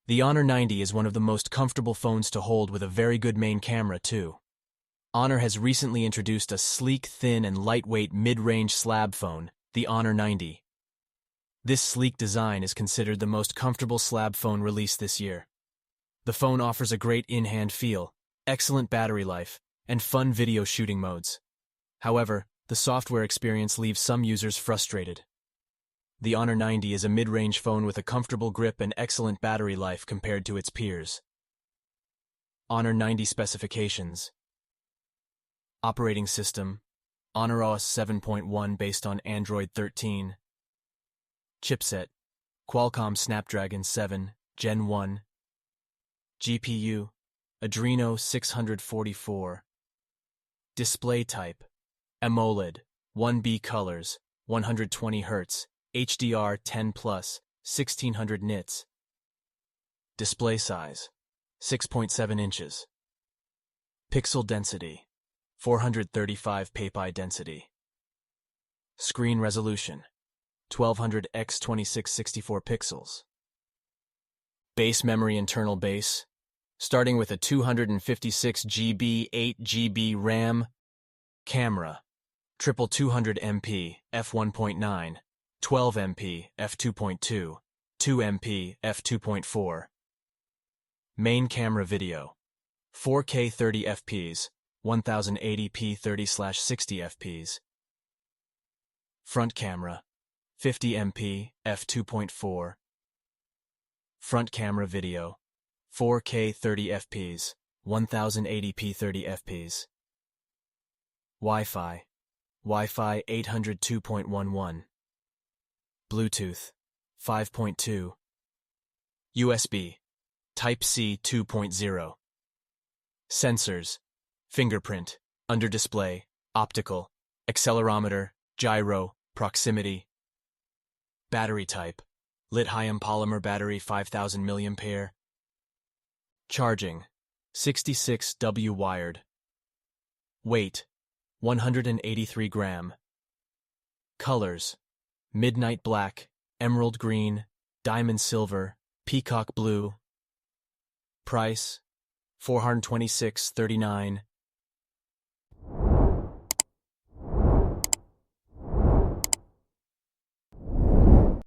The Honor 90 is one of the most comfortable phones to hold with a very good main camera, too. Honor has recently introduced a sleek, thin, and lightweight mid-range slab phone, the Honor 90. This sleek design is considered the most comfortable slab phone released this year. The phone offers a great in-hand feel, excellent battery life, and fun video shooting modes. However, the software experience leaves some users frustrated. The Honor 90 is a mid-range phone with a comfortable grip and excellent battery life compared to its peers. Honor 90 specifications. Operating system, Honor OS 7.1 based on Android 13. Chipset, Qualcomm Snapdragon 7, Gen 1. GPU, Adreno 644. Display type, AMOLED, 1B colors, 120 Hz, HDR 10+, 1600 nits. Display size, 6.7 inches. Pixel density, 435 ppi density. Screen resolution, 1200 x 2664 pixels. Base memory internal base, starting with a 256 GB, 8 GB RAM. Camera, triple 200 MP, f1.9, 12 MP, f2.2, 2 MP, f2.4. Main camera video, 4K 30 fps, 1080p 30/60 fps. Front camera, 50 MP, f2.4. Front camera video, 4K 30 fps, 1080p 30 fps. Wi-Fi 802.11. Bluetooth, 5.2. USB, Type-C 2.0. Sensors, fingerprint, under display, optical, accelerometer, gyro, proximity. Battery type, lithium polymer battery 5000 mAh. Charging, 66W wired. Weight, 183 gram. Colors, midnight black, emerald green, diamond silver, peacock blue. Price, $426.39.